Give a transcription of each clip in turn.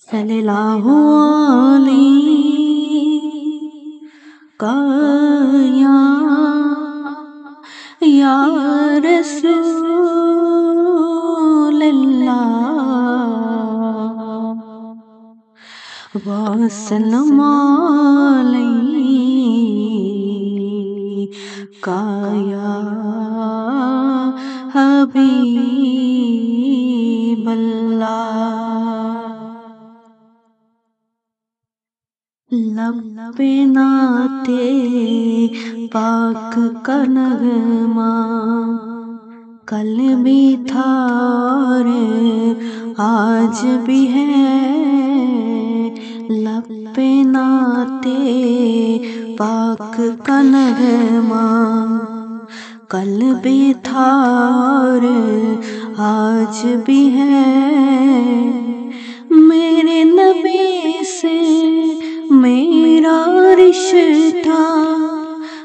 صلی اللہ علیہ یا رسول اللہ وسلم علیکہ یا حبیب اللہ۔ لب پہ نعت پاک کا نغمہ کل بھی تھا اور آج بھی ہے، لب پہ نعت پاک کا نغمہ کل بھی تھا اور آج بھی ہے، میرے نبی سے میرا رشتہ،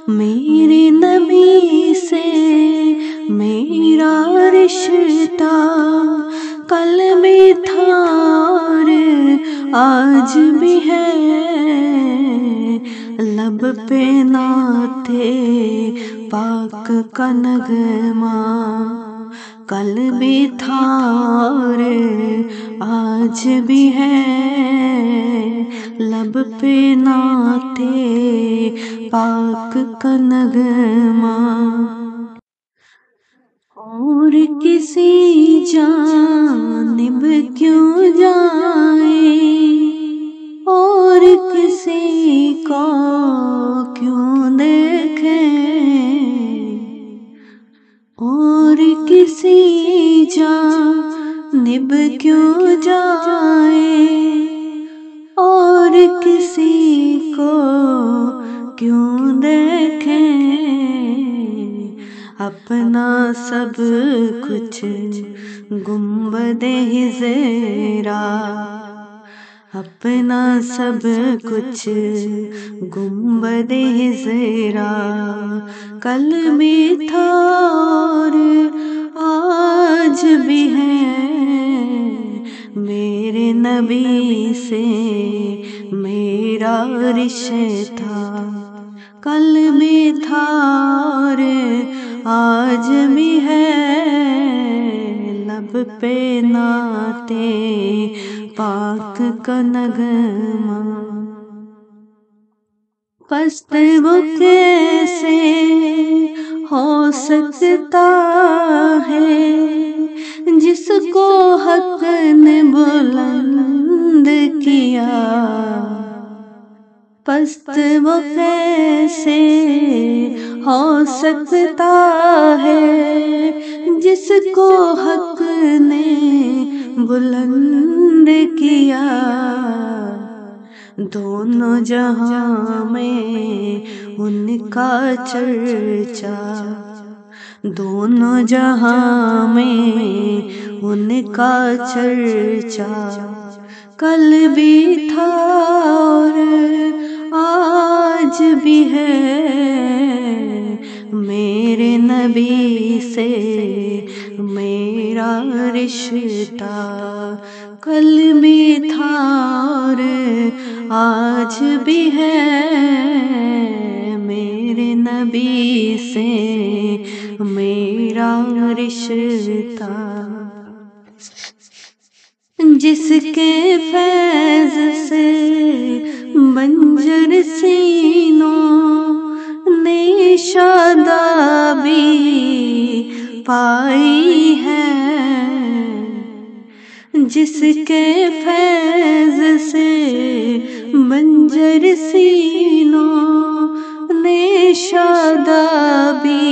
میرے نبی سے میرا رشتہ کل بھی تھا اور آج بھی ہے، لب پہ نعت پاک کا نغمہ کل بھی تھا اور آج بھی ہے، لب پہ نعت پاک کا نغمہ۔ اور کسی جانب کیوں جائیں، اور کسی کو کیوں دیکھیں، اور کسی جانب کیوں جائیں، اور کسی کو کیوں دیکھیں، اپنا سب کچھ گنبد حضرا، اپنا سب کچھ گنبد حضرا کل بھی تھا اور آج بھی ہے، میرے نبی سے میرا رشتہ کل بھی تھا اور آج بھی ہے، لب پہ نعت پاک کا نغمہ۔ پست وہ کیسے ہو سکتا ہے جس کو حق نے بلند کیا، پست وہ کیسے ہو سکتا ہے جس کو حق نے بلند کیا، دونوں جہاں میں ان کا چرچا، دونوں جہاں میں ان کا چرچا کل بھی تھا اور آج بھی ہے، میرے نبی سے میرا رشتہ کل بھی تھا اور آج بھی ہے، میرے نبی سے میرا رشتہ، جس کے فیض سے بنجر سینوں نے شادابی پائی ہے، جس کے فیض سے بنجر سینوں نے شادابی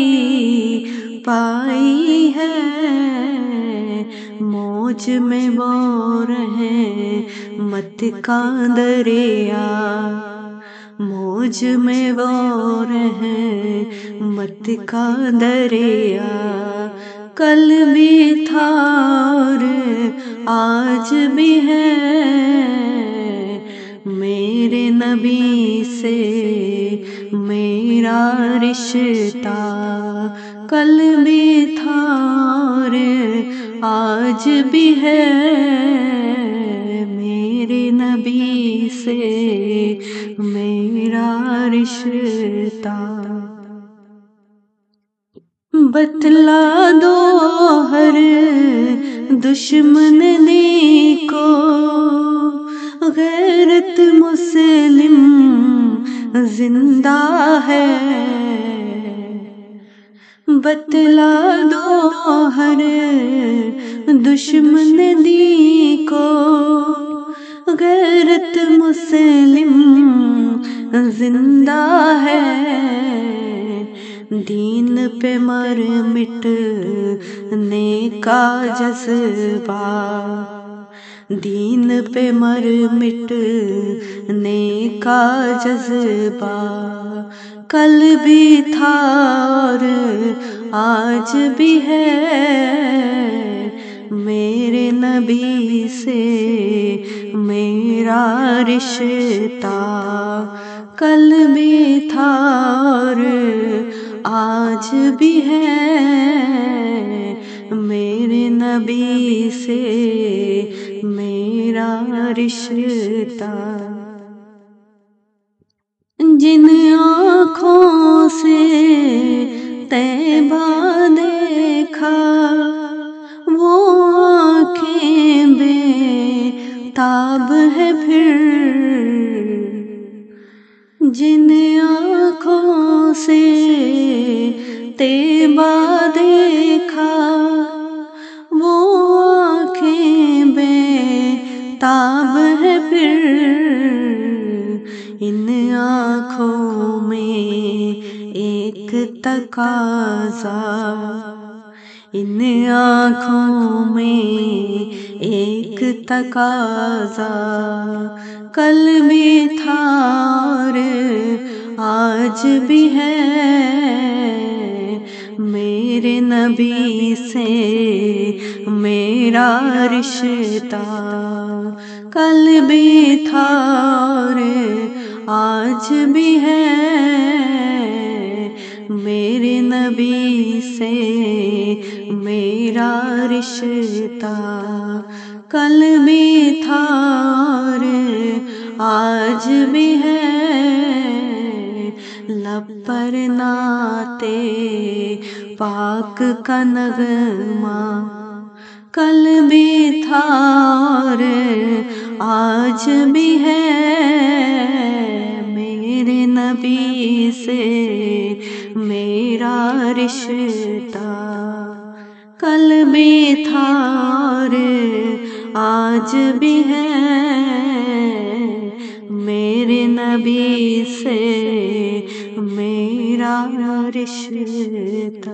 پائی ہے، موج میں وہ رحمت کا دریا، موج میں وہ رحمت کا دریا کل بھی تھا اور آج بھی ہے، میرے نبی سے میرا رشتہ کل بھی تھا اور آج بھی ہے، میرے رشتہ بتلا دو ہر دشمن کو غیرت مسلم زندہ ہے، بتلا دو ہر دشمن کو غیرت مسلم زندہ ہے، دین پہ مر مٹنے کا جذبہ، دین پہ مر مٹنے کا جذبہ کل بھی تھا اور آج بھی ہے، میرے نبی سے میرا رشتہ کل بھی تھا اور آج بھی ہے، میرے نبی سے میرا رشتہ، جن آنکھوں سے طیبہ دیکھا وہ آنکھیں بے تاب ہے پھر، جن آنکھوں سے طیبہ دیکھا وہ آنکھیں بے تاب ہے پھر، ان آنکھوں میں ایک تقاضا، ان آنکھوں میں ایک تقاضا کل بھی تھا اور آج بھی ہے، میرے نبی سے میرا رشتہ کل بھی تھا اور آج بھی ہے، میرے نبی سے میرا رشتہ کل بھی تھا اور آج بھی ہے، لب پر نعت پاک کا نغمہ کل بھی تھا اور آج بھی ہے، میرے نبی سے میرا رشتہ کل بھی تھا اور آج بھی ہے، میرے نبی سے میرا رشتہ۔